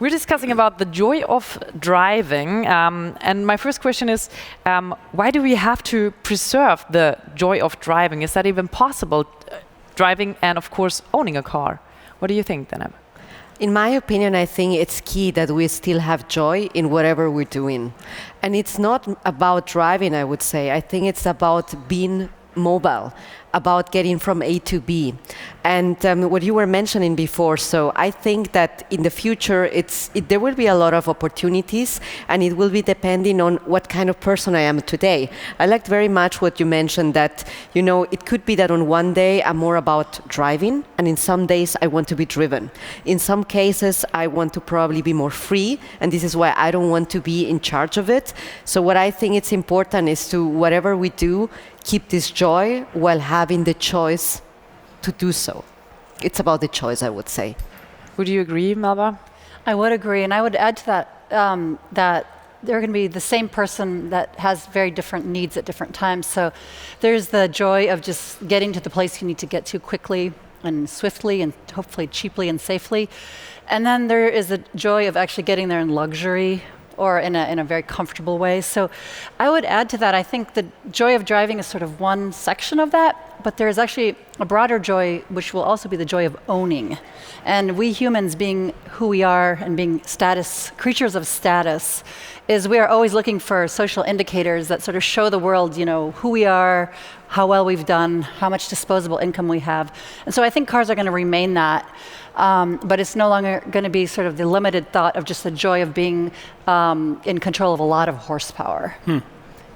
We're discussing about the joy of driving, and my first question is, why do we have to preserve the joy of driving? Is that even possible, driving and, of course, owning a car? What do you think, Deneb? In my opinion, I think it's key that we still have joy in whatever we're doing. And it's not about driving, I would say. I think it's about being mobile, about getting from A to B. And what you were mentioning before, so I think that in the future there will be a lot of opportunities, and it will be depending on what kind of person I am today. I liked very much what you mentioned, that it could be that on one day I'm more about driving, and in some days I want to be driven. In some cases I want to probably be more free, and this is why I don't want to be in charge of it. So what I think it's important is to, whatever we do, keep this joy while having the choice to do so. It's about the choice, I would say. Would you agree, Melba? I would agree, and I would add to that that they're going to be the same person that has very different needs at different times. So there's the joy of just getting to the place you need to get to quickly and swiftly and hopefully cheaply and safely. And then there is the joy of actually getting there in luxury, or in a very comfortable way. So I would add to that, I think the joy of driving is sort of one section of that, but there is actually a broader joy, which will also be the joy of owning. And we humans, being who we are and being creatures of status, is we are always looking for social indicators that sort of show the world, who we are, how well we've done, how much disposable income we have. And so I think cars are going to remain that. But it's no longer going to be sort of the limited thought of just the joy of being in control of a lot of horsepower.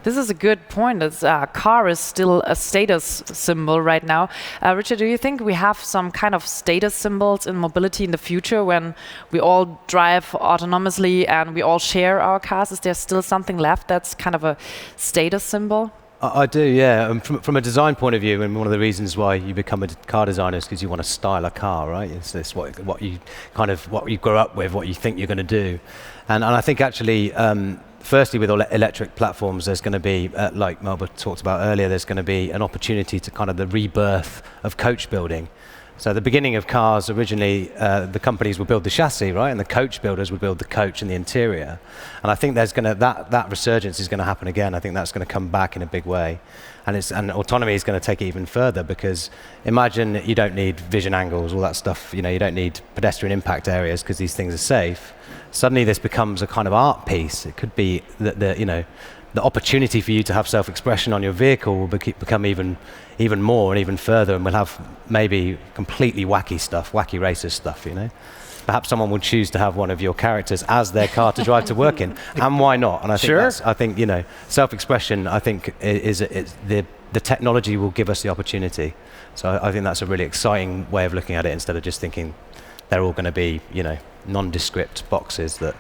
This is a good point. A car is still a status symbol right now. Richard, do you think we have some kind of status symbols in mobility in the future when we all drive autonomously and we all share our cars? Is there still something left that's kind of a status symbol? I do, yeah. From a design point of view, and one of the reasons why you become a car designer is because you want to style a car, right? It's what you grow up with, what you think you're going to do, and I think actually, firstly, with electric platforms, there's going to be, like Melba talked about earlier, there's going to be an opportunity to kind of the rebirth of coach building. So the beginning of cars, originally, the companies would build the chassis, right? And the coach builders would build the coach and the interior. And I think there's going to, that resurgence is going to happen again. I think that's going to come back in a big way. And autonomy is going to take it even further, because imagine you don't need vision angles, all that stuff. You don't need pedestrian impact areas because these things are safe. Suddenly this becomes a kind of art piece. It could be that the opportunity for you to have self-expression on your vehicle will become even more and even further, and we'll have maybe completely wacky stuff, wacky racist stuff, Perhaps someone will choose to have one of your characters as their car to drive to work in, and why not? And I think self-expression, I think, is the technology will give us the opportunity. So I think that's a really exciting way of looking at it, instead of just thinking they're all going to be, nondescript boxes that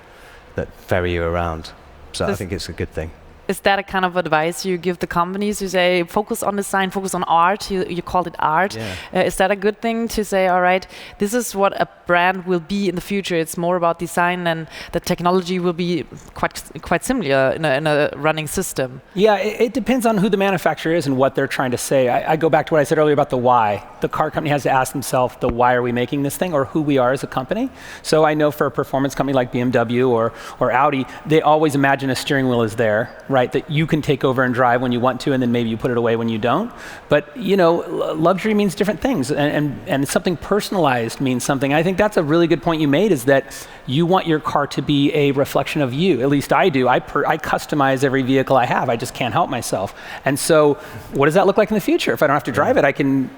ferry you around. So I think it's a good thing. Is that a kind of advice you give the companies? You say, focus on design, focus on art. You called it art. Yeah. Is that a good thing to say, all right, this is what a brand will be in the future. It's more about design, and the technology will be quite similar in a running system. Yeah, it depends on who the manufacturer is and what they're trying to say. I go back to what I said earlier about the why. The car company has to ask themselves the why are we making this thing, or who we are as a company. So I know for a performance company like BMW or Audi, they always imagine a steering wheel is there, right, that you can take over and drive when you want to, and then maybe you put it away when you don't. But luxury means different things, and something personalized means something. I think that's a really good point you made, is that you want your car to be a reflection of you. At least I do. I customize every vehicle I have. I just can't help myself. And so what does that look like in the future? If I don't have to drive it, I can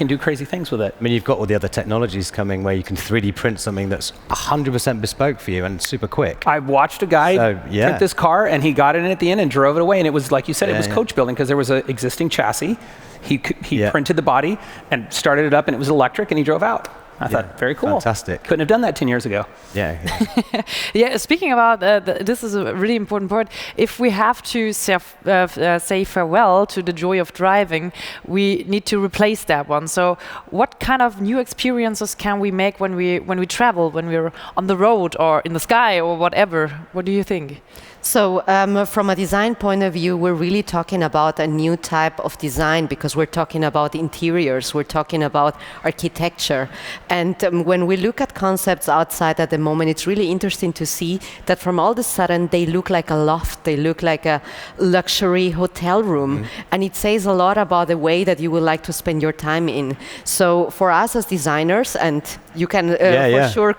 do crazy things with it. I mean, you've got all the other technologies coming where you can 3D print something that's 100% bespoke for you and super quick. I watched a guy print this car, and he got it in at the end and drove it away. And it was, like you said, it was coach building, because there was an existing chassis. He printed the body and started it up, and it was electric, and he drove out. I thought, very cool. Fantastic. Couldn't have done that 10 years ago. Yeah. Yeah, speaking about, this is a really important point. If we have to say farewell to the joy of driving, we need to replace that one. So what kind of new experiences can we make when we travel, when we're on the road or in the sky or whatever? What do you think? So from a design point of view, we're really talking about a new type of design, because we're talking about interiors, we're talking about architecture. And when we look at concepts outside at the moment, it's really interesting to see that from all of a sudden they look like a loft, they look like a luxury hotel room, and it says a lot about the way that you would like to spend your time in. So for us as designers, and you can for sure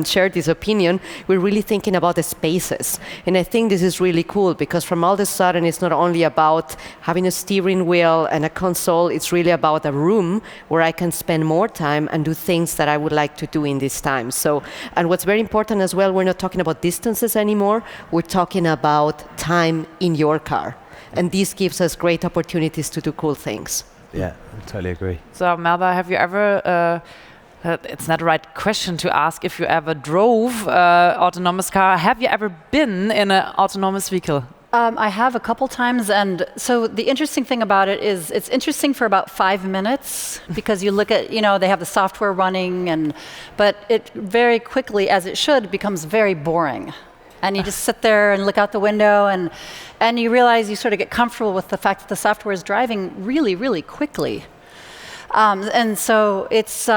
share this opinion, we're really thinking about the spaces. And I think this is really cool because from all of a sudden it's not only about having a steering wheel and a console, it's really about a room where I can spend more time and do things that I would like to do in this time. So, and what's very important as well, we're not talking about distances anymore, we're talking about time in your car. And this gives us great opportunities to do cool things. Yeah, I totally agree. So Melba, have you ever, it's not the right question to ask if you ever drove autonomous car, have you ever been in an autonomous vehicle? I have a couple times, and so the interesting thing about it is it's interesting for about 5 minutes because you look at, they have the software running, but it very quickly, as it should, becomes very boring. And you just sit there and look out the window, and you realize you sort of get comfortable with the fact that the software is driving really, really quickly. And so it's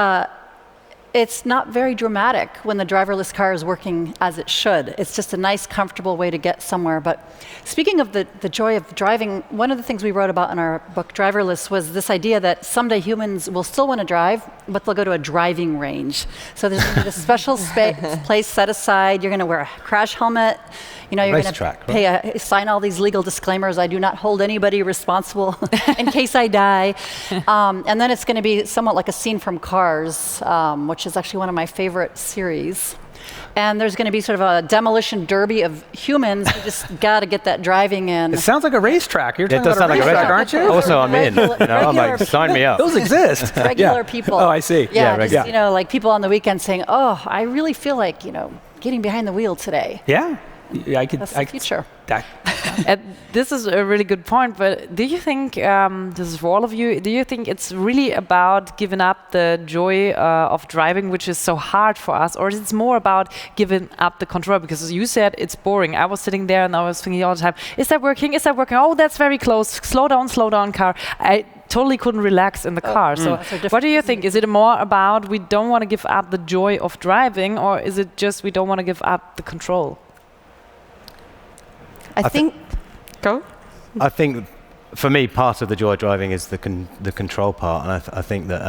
not very dramatic when the driverless car is working as it should. It's just a nice, comfortable way to get somewhere. But speaking of the joy of driving, one of the things we wrote about in our book, Driverless, was this idea that someday humans will still want to drive, but they'll go to a driving range. So there's going to be this special place set aside. You're going to wear a crash helmet. You're going to sign all these legal disclaimers. I do not hold anybody responsible in case I die. And then it's going to be somewhat like a scene from Cars, which is actually one of my favorite series. And there's going to be sort of a demolition derby of humans who just got to get that driving in. It sounds like a racetrack. You're It does sound like a racetrack, aren't you? Also, I'm in. I'm like, sign me up. Those exist. Regular people. Oh, I see. Like people on the weekend saying, "Oh, I really feel like getting behind the wheel today." Yeah. That's the future. This is a really good point, but do you think, this is for all of you, do you think it's really about giving up the joy of driving, which is so hard for us, or is it more about giving up the control? Because as you said, it's boring. I was sitting there and I was thinking all the time, is that working? Is that working? Oh, that's very close. Slow down, car. I totally couldn't relax in the car. So what do you think? Is it more about we don't want to give up the joy of driving, or is it just we don't want to give up the control? I think for me, part of the joy of driving is the control part, and I think that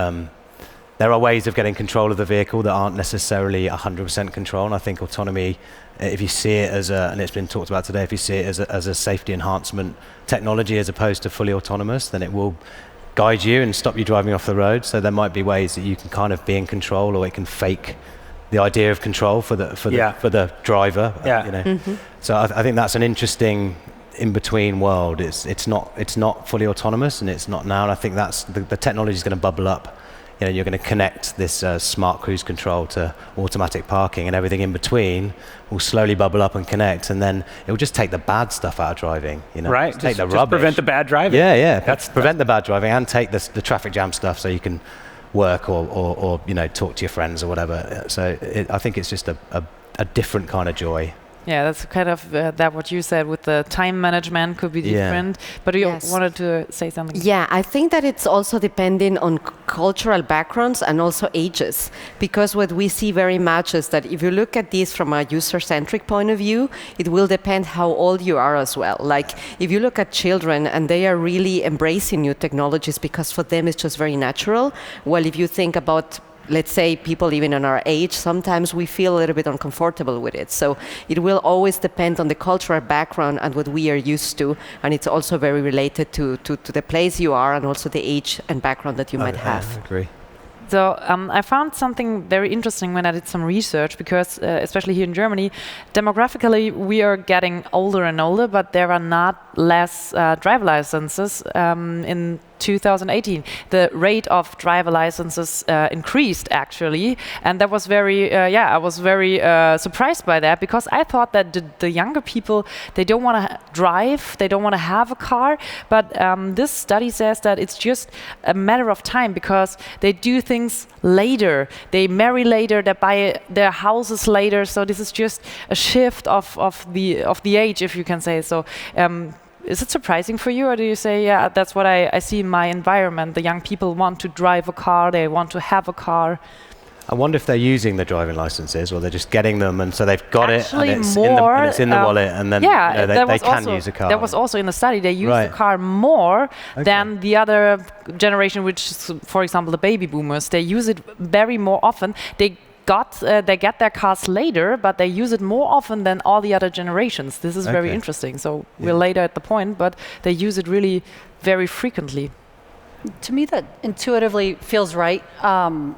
there are ways of getting control of the vehicle that aren't necessarily 100% control. And I think autonomy, if you see it as and it's been talked about today, if you see it as a safety enhancement technology as opposed to fully autonomous, then it will guide you and stop you driving off the road. So there might be ways that you can kind of be in control, or it can fake the idea of control for the driver. So I think that's an interesting in-between world. It's not fully autonomous, and it's not now. And I think that's the technology is going to bubble up. You're going to connect this smart cruise control to automatic parking, and everything in between will slowly bubble up and connect, and then it will just take the bad stuff out of driving. Right. Take the rubbish. Prevent the bad driving. Yeah. Prevent the bad driving and take the traffic jam stuff, so you can work or talk to your friends or whatever. So I think it's just a different kind of joy. Yeah, that's kind of that what you said with the time management could be different. But you wanted to say something. Yeah, I think that it's also depending on cultural backgrounds and also ages. Because what we see very much is that if you look at this from a user-centric point of view, it will depend how old you are as well. Like if you look at children and they are really embracing new technologies because for them it's just very natural. Well, if you think about, let's say, people even in our age, sometimes we feel a little bit uncomfortable with it. So it will always depend on the cultural background and what we are used to. And it's also very related to the place you are and also the age and background that you might have. I agree. So I found something very interesting when I did some research, because especially here in Germany, demographically we are getting older and older, but there are not less driver licenses in 2018. The rate of driver licenses increased actually, and that was very, I was very surprised by that, because I thought that the younger people, they don't want to drive, they don't want to have a car, but this study says that it's just a matter of time, because they do things later, they marry later, they buy their houses later, so this is just a shift of the age, if you can say so. is it surprising for you, or do you say, yeah, that's what I see in my environment? The young people want to drive a car, they want to have a car. I wonder if they're using the driving licenses, or they're just getting them, and so they've got Actually, it, and it's in the wallet, and then they can use a car. That was also in the study. They use the car more than the other generation, which is, for example, the baby boomers. They use it very more often. They get their cars later, but they use it more often than all the other generations. This is very interesting. So we're later at the point, but they use it really very frequently. To me, that intuitively feels right,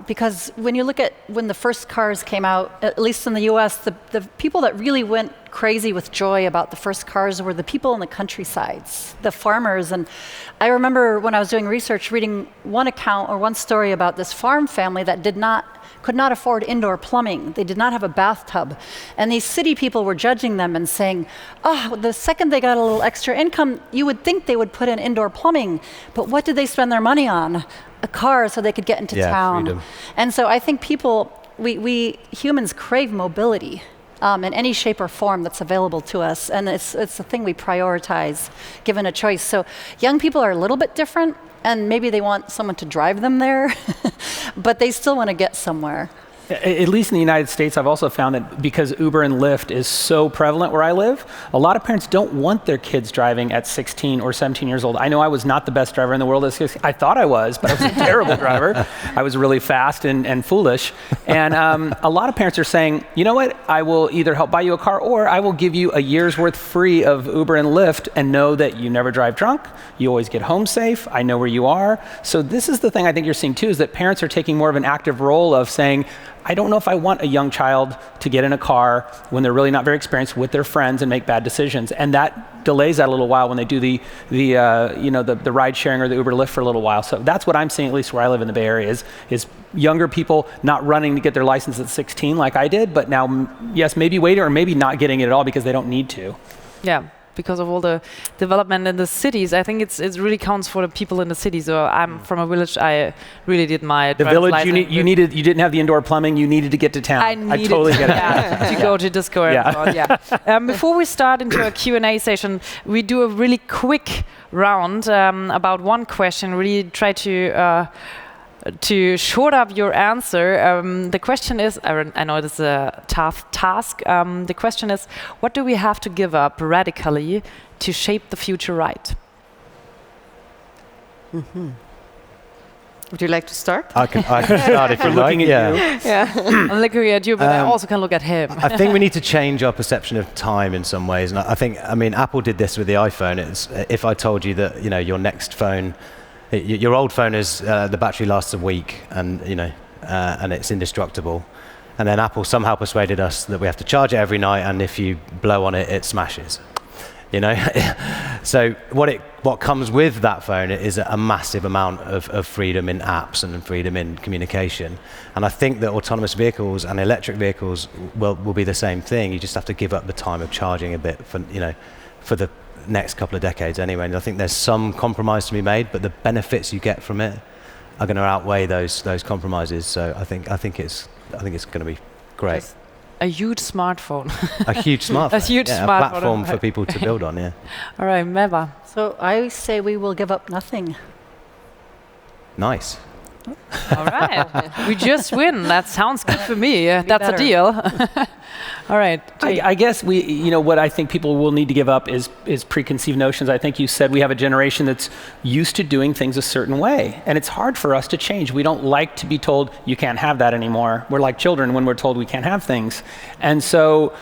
because when you look at when the first cars came out, at least in the US, the people that really went crazy with joy about the first cars were the people in the countrysides, the farmers. And I remember when I was doing research, reading one account or one story about this farm family that could not afford indoor plumbing. They did not have a bathtub. And these city people were judging them and saying, the second they got a little extra income, you would think they would put in indoor plumbing. But what did they spend their money on? A car so they could get into town. Freedom. And so I think we humans crave mobility in any shape or form that's available to us. And it's the thing we prioritize given a choice. So young people are a little bit different. And maybe they want someone to drive them there, but they still want to get somewhere. At least in the United States, I've also found that because Uber and Lyft is so prevalent where I live, a lot of parents don't want their kids driving at 16 or 17 years old. I know I was not the best driver in the world at 16. I thought I was, but I was a terrible driver. I was really fast and foolish. And a lot of parents are saying, you know what, I will either help buy you a car or I will give you a year's worth free of Uber and Lyft and know that you never drive drunk, you always get home safe, I know where you are. So this is the thing I think you're seeing too, is that parents are taking more of an active role of saying, I don't know if I want a young child to get in a car when they're really not very experienced with their friends and make bad decisions. And that delays that a little while when they do the ride sharing or the Uber Lyft for a little while. So that's what I'm seeing, at least where I live in the Bay Area, is younger people not running to get their license at 16 like I did, but now, yes, maybe waiting or maybe not getting it at all because they don't need to. Yeah. Because of all the development in the cities, I think it really counts for the people in the cities. So I'm from a village. I really did my the village. You didn't have the indoor plumbing. You needed to get to town. I totally get it. To go to disco. Before we start into a Q&A session, we do a really quick round about one question. Really try to short up your answer. The question is, I know this is a tough task. The question is, what do we have to give up radically to shape the future right? Mm-hmm. Would you like to start? I can start if you're looking at you. I'm looking at you, but I also can look at him. I think we need to change our perception of time in some ways. And I mean, Apple did this with the iPhone. If I told you that, your next phone, your old phone is the battery lasts a week, and and it's indestructible, and then Apple somehow persuaded us that we have to charge it every night, and if you blow on it, it smashes. So what comes with that phone is a massive amount of freedom in apps and freedom in communication. And I think that autonomous vehicles and electric vehicles will be the same thing. You just have to give up the time of charging a bit for the next couple of decades anyway. And I think there's some compromise to be made, but the benefits you get from it are going to outweigh those compromises. So I think it's going to be great. A huge smartphone. A huge smartphone. A huge smartphone. A platform for people to build on. Yeah. All right, Meva. So I say we will give up nothing. Nice. All right. We just win. That sounds good for me. That's a deal. All right. I guess what I think people will need to give up is preconceived notions. I think you said we have a generation that's used to doing things a certain way, and it's hard for us to change. We don't like to be told you can't have that anymore. We're like children when we're told we can't have things. And so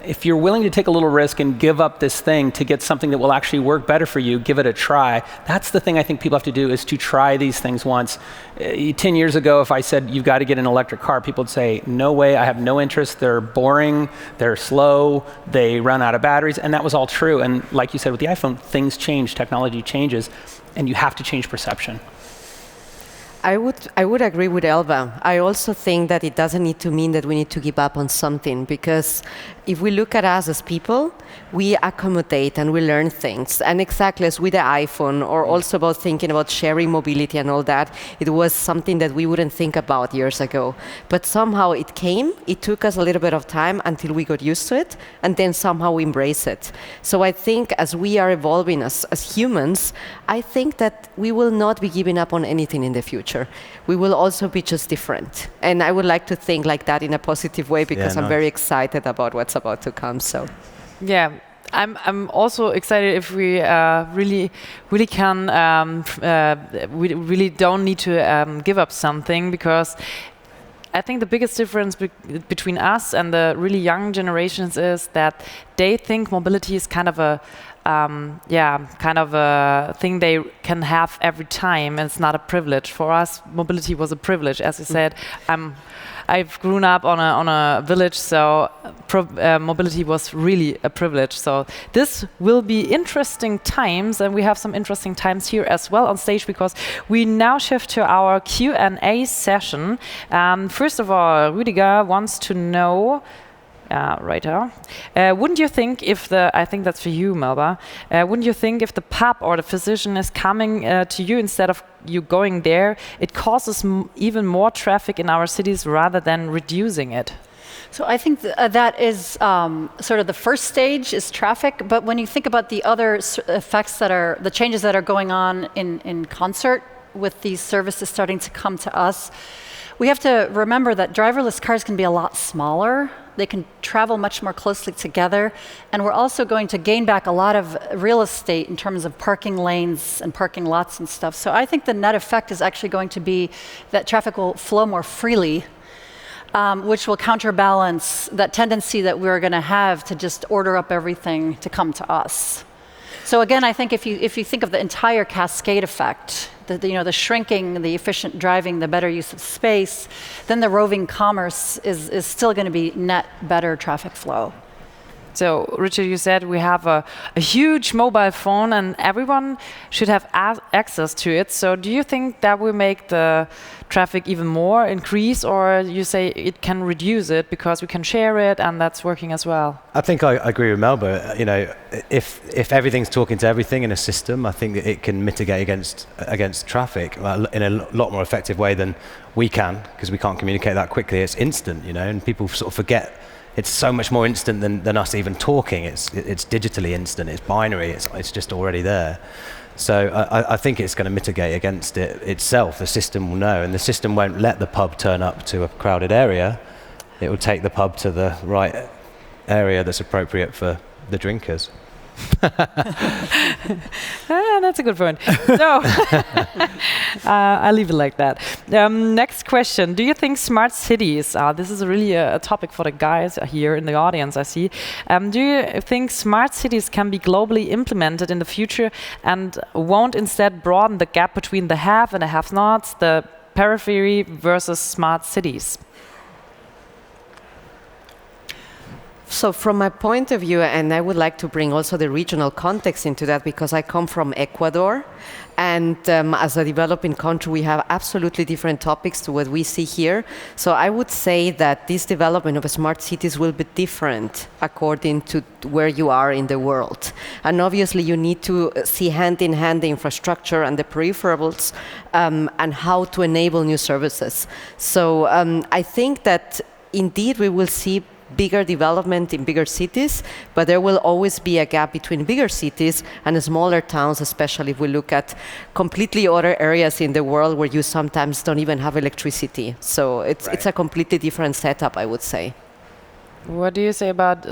if you're willing to take a little risk and give up this thing to get something that will actually work better for you, give it a try. That's the thing I think people have to do, is to try these things once. 10 years ago, if I said you've got to get an electric car, people would say, no way, I have no interest. They're boring, they're slow, they run out of batteries, and that was all true. And like you said with the iPhone, things change, technology changes, and you have to change perception. I would agree with Elba. I also think that it doesn't need to mean that we need to give up on something, because if we look at us as people, we accommodate and we learn things. And exactly as with the iPhone, or also about thinking about sharing mobility and all that, it was something that we wouldn't think about years ago. But somehow it came, it took us a little bit of time until we got used to it, and then somehow we embrace it. So I think as we are evolving as humans, I think that we will not be giving up on anything in the future. We will also be just different. And I would like to think like that in a positive way, because I'm very excited about what's about to come. So, yeah, I'm also excited if we really can we really don't need to give up something, because I think the biggest difference between us and the really young generations is that they think mobility is kind of a kind of a thing they can have every time, and it's not a privilege. For us, mobility was a privilege. As you said, I've grown up on a village, so mobility was really a privilege. So this will be interesting times, and we have some interesting times here as well on stage, because we now shift to our Q&A session. First of all, Rüdiger wants to know, right here. Wouldn't you think if I think that's for you, Melba, wouldn't you think if the pub or the physician is coming to you instead of you going there, it causes even more traffic in our cities rather than reducing it? So I think that is sort of the first stage is traffic, but when you think about the other effects that are, the changes that are going on in concert with these services starting to come to us, we have to remember that driverless cars can be a lot smaller. They can travel much more closely together. And we're also going to gain back a lot of real estate in terms of parking lanes and parking lots and stuff. So I think the net effect is actually going to be that traffic will flow more freely, which will counterbalance that tendency that we're going to have to just order up everything to come to us. So again, I think if you think of the entire cascade effect, the shrinking, the efficient driving, the better use of space, then the roving commerce is still going to be net better traffic flow. So, Richard, you said we have a huge mobile phone and everyone should have access to it. So do you think that will make the traffic even more increase, or you say it can reduce it because we can share it and that's working as well? I think I agree with Melba. You know, if everything's talking to everything in a system, I think that it can mitigate against traffic in a lot more effective way than we can, because we can't communicate that quickly. It's instant, you know, and people sort of forget. It's so much more instant than us even talking. It's digitally instant. It's binary. It's just already there. So I think it's going to mitigate against it itself. The system will know, and the system won't let the pub turn up to a crowded area. It will take the pub to the right area that's appropriate for the drinkers. That's a good point. So I'll leave it like that. Next question. Do you think smart cities, this is really a topic for the guys here in the audience, I see. Do you think smart cities can be globally implemented in the future and won't instead broaden the gap between the have and the have-nots, the periphery versus smart cities? So from my point of view, and I would like to bring also the regional context into that, because I come from Ecuador, and as a developing country, we have absolutely different topics to what we see here. So I would say that this development of smart cities will be different according to where you are in the world. And obviously, you need to see hand-in-hand the infrastructure and the peripherals and how to enable new services. So I think that indeed we will see bigger development in bigger cities, but there will always be a gap between bigger cities and smaller towns, especially if we look at completely other areas in the world where you sometimes don't even have electricity. So it's a completely different setup, I would say. What do you say about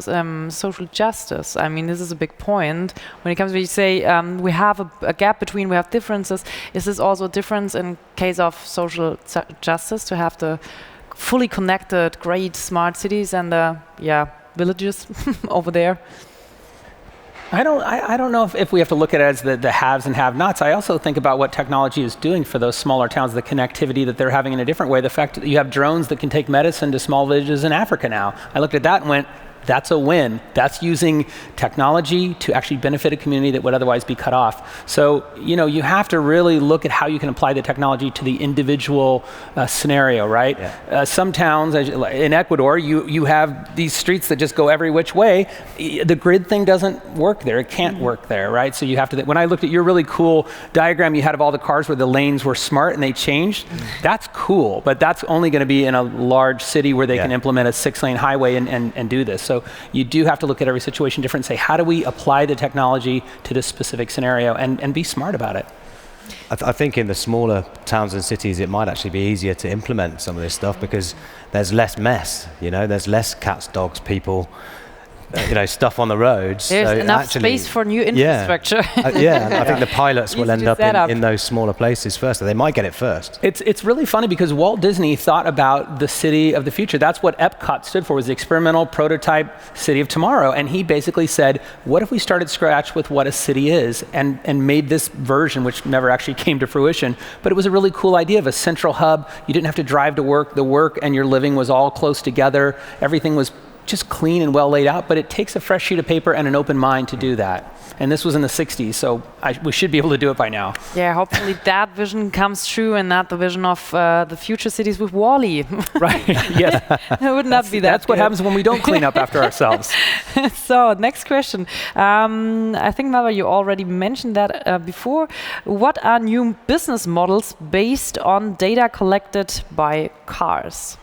social justice? I mean, this is a big point. When it comes to, you say we have a gap between, we have differences. Is this also a difference in case of social justice, to have the fully connected, great smart cities and villages over there? I don't know if we have to look at it as the haves and have-nots. I also think about what technology is doing for those smaller towns, the connectivity that they're having in a different way. The fact that you have drones that can take medicine to small villages in Africa now. I looked at that and went, That's a win. That's using technology to actually benefit a community that would otherwise be cut off. So, you have to really look at how you can apply the technology to the individual scenario, right? Yeah. Some towns, in Ecuador, you have these streets that just go every which way. The grid thing doesn't work there. It can't work there, right? So you have to, when I looked at your really cool diagram you had of all the cars where the lanes were smart and they changed, that's cool, but that's only going to be in a large city where they can implement a 6-lane highway and do this. So you do have to look at every situation different and say, how do we apply the technology to this specific scenario and be smart about it? I think in the smaller towns and cities, it might actually be easier to implement some of this stuff because there's less mess, there's less cats, dogs, people, stuff on the roads. There's so enough actually, space for new infrastructure. And I think the pilots will end up in those smaller places first. So they might get it first. It's really funny because Walt Disney thought about the city of the future. That's what Epcot stood for, was the experimental prototype city of tomorrow. And he basically said, what if we started scratch with what a city is and made this version, which never actually came to fruition, but it was a really cool idea of a central hub. You didn't have to drive to work. The work and your living was all close together. Everything was just clean and well laid out, but it takes a fresh sheet of paper and an open mind to do that. And this was in the 60s, so we should be able to do it by now. Yeah, hopefully that vision comes true and not the vision of the future cities with WALL-E. Right, yes. It would not be that That's what happens when we don't clean up after ourselves. So, next question. I think, Mava, you already mentioned that before. What are new business models based on data collected by cars?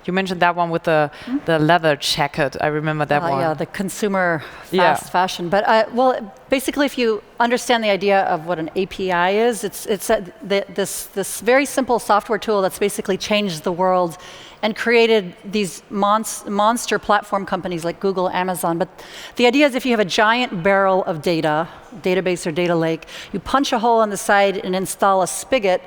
You mentioned that one with the leather jacket. I remember that one. Yeah, the consumer fast fashion. But basically, if you understand the idea of what an API is, it's this very simple software tool that's basically changed the world and created these monster platform companies like Google, Amazon. But the idea is if you have a giant barrel of data, database or data lake, you punch a hole in the side and install a spigot,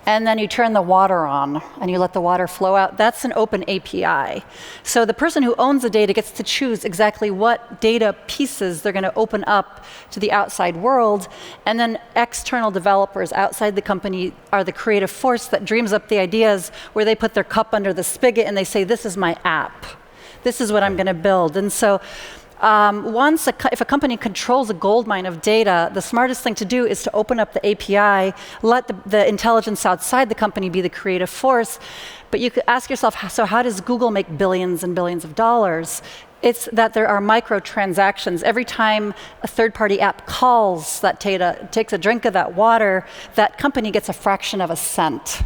and then you turn the water on and you let the water flow out. That's an open API. So the person who owns the data gets to choose exactly what data pieces they're going to open up to the outside world, and then external developers outside the company are the creative force that dreams up the ideas where they put their cup under the spigot and they say, this is my app. This is what I'm going to build. And so if a company controls a goldmine of data, the smartest thing to do is to open up the API, let the intelligence outside the company be the creative force. But you could ask yourself, so how does Google make billions and billions of dollars? It's that there are microtransactions. Every time a third-party app calls that data, takes a drink of that water, that company gets a fraction of a cent.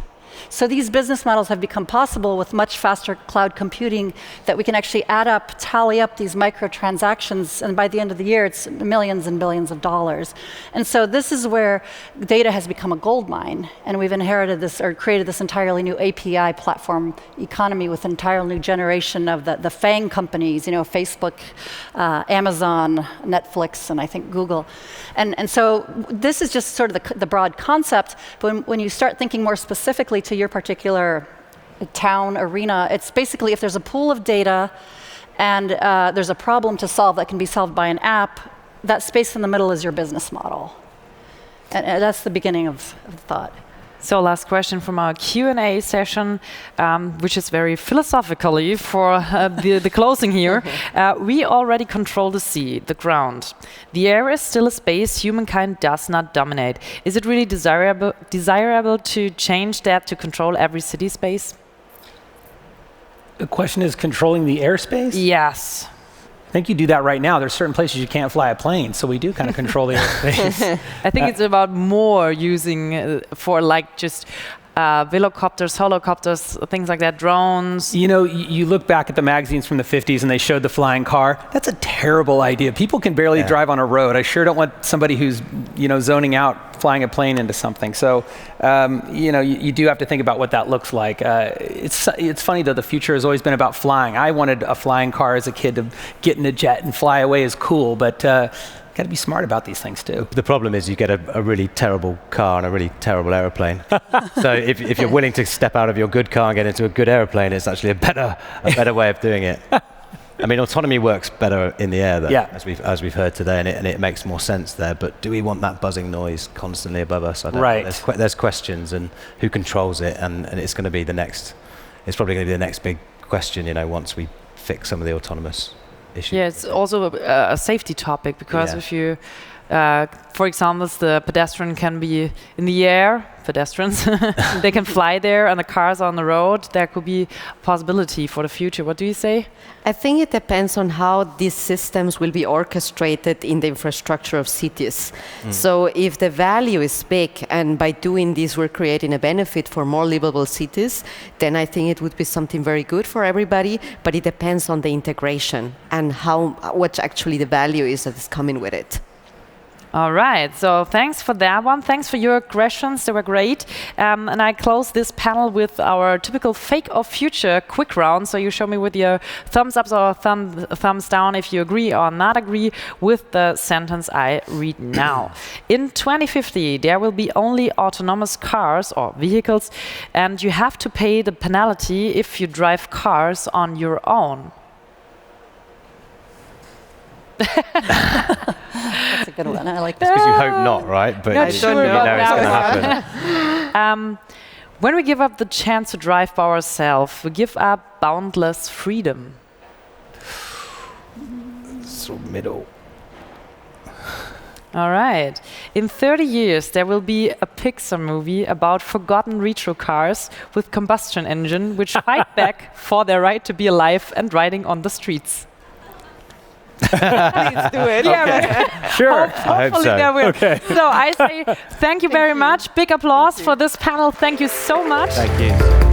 So these business models have become possible with much faster cloud computing that we can actually add up, tally up these microtransactions, and by the end of the year, it's millions and billions of dollars. And so this is where data has become a gold mine, and we've inherited this or created this entirely new API platform economy with an entirely new generation of the FANG companies, Facebook, Amazon, Netflix, and I think Google. And so this is just sort of the broad concept, but when you start thinking more specifically to your particular town arena, it's basically if there's a pool of data and there's a problem to solve that can be solved by an app, that space in the middle is your business model. And that's the beginning of the thought. So last question from our Q&A session, which is very philosophically for the closing here. We already control the sea, the ground. The air is still a space humankind does not dominate. Is it really desirable to change that to control every city space? The question is controlling the airspace? Yes. I think you do that right now. There's certain places you can't fly a plane, so we do kind of control the airspace. I think it's about more using for like just velocopters, helicopters, things like that, drones. You look back at the magazines from the 50s and they showed the flying car. That's a terrible idea. People can barely drive on a road. I sure don't want somebody who's, zoning out, flying a plane into something. So, you do have to think about what that looks like. It's funny though, the future has always been about flying. I wanted a flying car as a kid to get in a jet and fly away is cool, but got to be smart about these things too. The problem is you get a really terrible car and a really terrible aeroplane. So if you're willing to step out of your good car and get into a good aeroplane, it's actually a better way of doing it. I mean, autonomy works better in the air, though, as we've heard today, and it makes more sense there. But do we want that buzzing noise constantly above us? I don't know. There's questions, and who controls it, and it's going to be the next. It's probably going to be the next big question, once we fix some of the autonomous issue. Yeah, it's also a safety topic because if you, for example, the pedestrian can be in the air, pedestrians, they can fly there and the cars are on the road. There could be a possibility for the future. What do you say? I think it depends on how these systems will be orchestrated in the infrastructure of cities. So if the value is big and by doing this we're creating a benefit for more livable cities, then I think it would be something very good for everybody, but it depends on the integration and what actually the value is that is coming with it. All right, so thanks for that one. Thanks for your questions, they were great. And I close this panel with our typical fake or future quick round. So you show me with your thumbs up or thumbs down if you agree or not agree with the sentence I read now. In 2050, there will be only autonomous cars or vehicles, and you have to pay the penalty if you drive cars on your own. That's a good one. I like that. Because you hope not, right? But Not you sure know it's about going to that happen. When we give up the chance to drive by ourselves, we give up boundless freedom. Sort of middle. All right. In 30 years, there will be a Pixar movie about forgotten retro cars with combustion engine which fight back for their right to be alive and riding on the streets. Please do it. Yeah, Sure. I hope hopefully so. there will. Okay. So I say thank you very much. Big applause for this panel. Thank you so much. Thank you.